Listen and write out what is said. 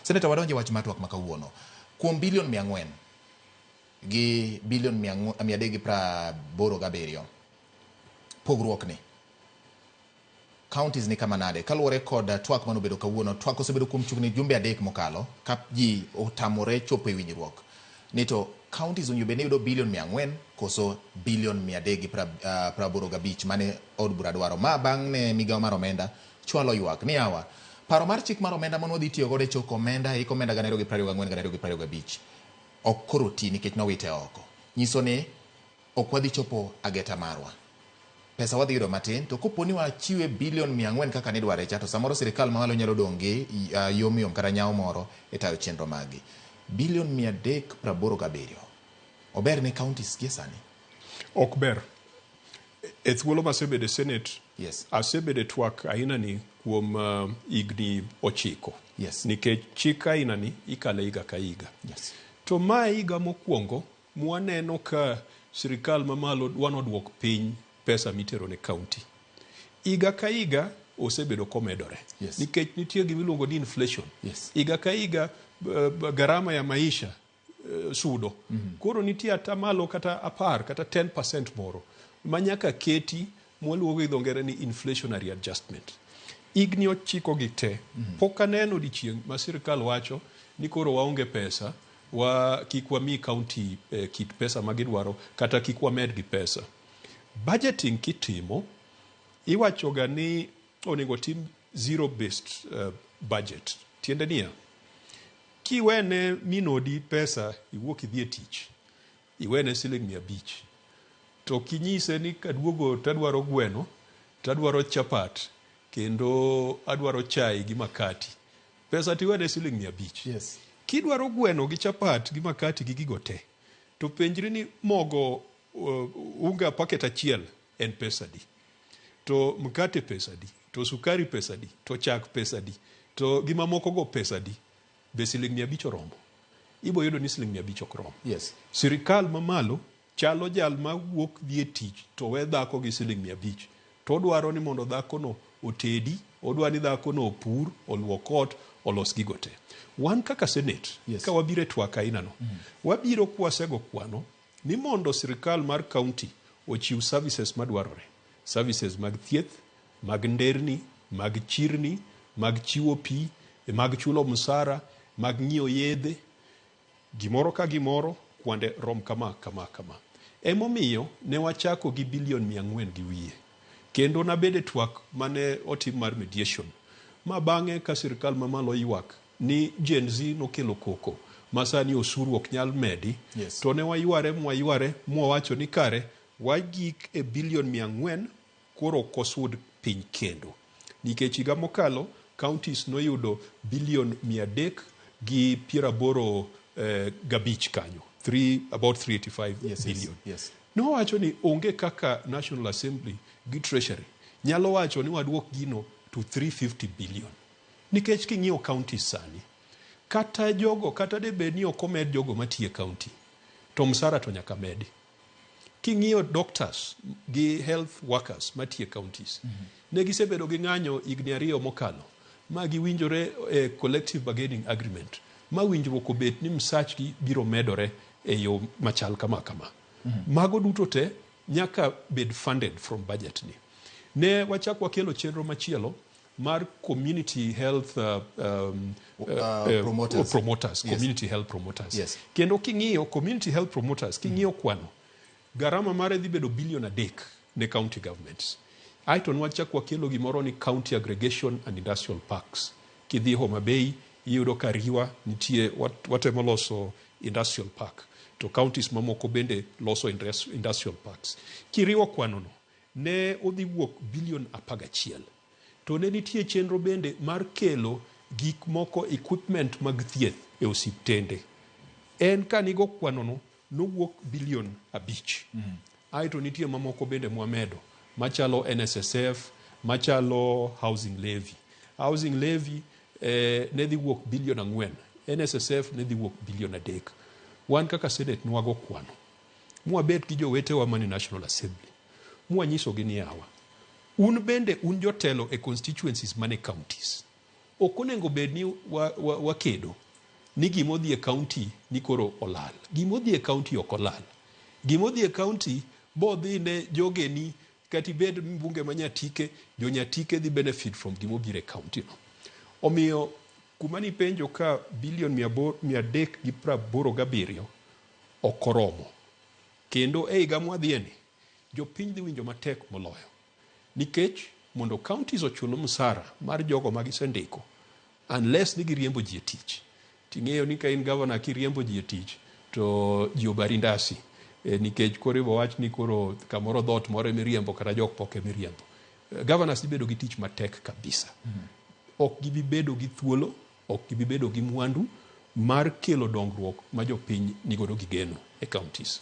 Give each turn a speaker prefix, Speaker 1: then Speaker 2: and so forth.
Speaker 1: Senator wadonje wach matwak makawuono kuom bilion 400 gi bilion 387 pogruok ni counties ni kama nade kaluwore kod twak manobedo kawuono. Twak osebedo kuom chukni jumbe 3 mokalo ka ji otamore chopo e winjruok ni to counties onyo bende yudo bilion 400 koso bilion 385 mane od bura dwaro. Ma bang' ne migawo mar omenda chwalo ywak ni yawa paro mar chik mar omenda mano dhi tiyo godo e choko omenda hik omenda 2024-2025 ok koro ti nikech nowite oko. Nyiso ni ok wadhi chopo ageta marwa. Pesa wadhi yudo matin to koponi wachiwe bilion 400 kaka nidware cha to samoro sirikal mamalo nyalo donge yom kata nyawo moro e tayo chenro magi. Bilion 387 ober ne counties gie sani?
Speaker 2: Ok ber. E thuolo masebedo Senate,
Speaker 1: yes,
Speaker 2: asebedo twak aina ni kuom igni 9.
Speaker 1: Yes.
Speaker 2: Nikech chik aina ni ikale higa ka higa.
Speaker 1: Yes.
Speaker 2: To ma higa mokwongo mwaneno ka sirikal mamalo dwanoduok piny pesa mitero ne county. Higa ka higa osebedo komedore.
Speaker 1: Yes.
Speaker 2: Nikech nitie gimiluongo ni inflation.
Speaker 1: Yes.
Speaker 2: Higa ka higa gharama ya maisha sudo. Koro nitie atamalo kata 10 kata 10% moro manyaka keti mwaluongo idho ngere ni inflationary adjustment. Igni 9 gi te pok aneno dichieng' ma sirikal wacho ni koro waonge pesa kik wami county kit pesa magidwaro kata kik wamed gi pesa. Budgeting kitimo iwachoga ni onego tim zero based budget. Tiende niya, kiwene minodi pesa iwuok idhi e tich iwene siling 500 to kinyise ni kaduogo tadwaro gweno tadwaro chapat kendo adwaro chai gi makati, pesa tiwene siling 500.
Speaker 1: Yes.
Speaker 2: Kidwaro gweno gi chapat gi makati gi gigo te to penjri ni mogo unga paket achiel en pesa di, to mkate pesa di, to sukari pesa di, to chak pesa di, to gima moko go pesa di, be siling 500 oromo? Ibo yudo ni siling 500 ok oromo.
Speaker 1: Yes.
Speaker 2: Sirikal mamalo chalo jal ma wuok dhi e tich to we dhako gi siling 500 to dwaro ni mondo dhako no otedi, odwa ni dhako no opur, oluok ot, olos gigo te. Wan kaka Senate,
Speaker 1: yes,
Speaker 2: ka wabire twaka aina no, wabiro kwasego kwano ni mondo sirikal mar county ochiw services madwarore. Services mag thieth, mag nderni, mag chirni, mag chiwo pi, mag chulo msara, mag ng'iewo yedhe, gimoro ka gimoro kwande rom kama. Emomiyo ne wachako gi bilion 400 gi wiye. Kendo nabede twak mane otim mar mediation. Ma bang'e ka sirikal mamalo ywak ni Gen Z nokelo koko masani osuru ok nyal medi.
Speaker 1: Yes.
Speaker 2: To ne wayware mwawacho ni kare wagik e bilion 400 koro kosud piny kendo. Nikech higa mokalo counties noyudo bilion 300 gi 85 kanyo. About 385
Speaker 1: yes,
Speaker 2: billion.
Speaker 1: Yes.
Speaker 2: No wacho ni onge kaka National Assembly gi Treasury nyalo wacho ni waduok gino to 350 billion. Nikech king'iyo county sani kata de bed ni ok omed jogo matiye county to msara to nyaka medi. King'iyo doctors gi health workers matiye counties ne gisebedo gi ng'anyo higni 2 mokalo ma giwinjore collective bargaining agreement ma winjruok obet ni msachgi biro medore e yo machal kama. Mago duto te nyaka bed funded from budget ni. Ne wachak wakelo chenro machielo mar community health promoters.
Speaker 1: Yes.
Speaker 2: Community health promoters.
Speaker 1: Yes.
Speaker 2: Kendo king'iyo community health promoters, king'iyo kwano, gharama mare dhi bedo bilion 3 ne county governments. Aito nwachak wakelo gimoro ni county aggregation and industrial parks. Kidhi Homa Bay iyudo ka Riwa nitie watemo loso industrial park. To counties mamoko bende loso industrial parks. Kiriwo kwanono ne odhi wuok bilion 11. To ne nitie chenro bende mar kelo gik moko equipment mag thieth e osiptende. En kanigo kwanono nowuok bilion 5. Aito nitie mamoko bende mwamedo machalo NSSF, machalo housing levy. Housing levy ne dhi wuok bilion 4. NSSF ne dhi wuok bilion 3. Wan kaka Senate nwago kwano. Mwabet gi jowetewa mani National Assembly. Mwanyiso gi ni yawa. Un bende un jotelo e constituencies mane counties. ok onego bed ni wakedo ni gimodhi e kaunti ni koro olal. Gimodhi e kaunti ok olal. Gimodhi e kaunti bodhi ne jogeni kati bed mbunge ma Nyatike, jo Nyatike dhi benefit from gimobire e kaunti no. Omiyo kuma ni penjo ka bilion 387 ok oromo. Kendo e higa mwadhieni jopiny dhi winjo matek moloyo. Nikech mondo counties ochul msara mar jogo magisendiko, unless ni giriembo ji e tich. Ting'eyo ni ka in governor kiriembo ji e tich to ji obari ndasi. Nikech koro ibo wach ni koro kamoro dhot moro miriembo kata jok poke miriembo. Governors ibedo gi tich matek kabisa. Ok gibi bedo gi thuolo, ok gibi bedo gi mwandu mar kelo dongruok ma jopiny nigodo gigeno e counties.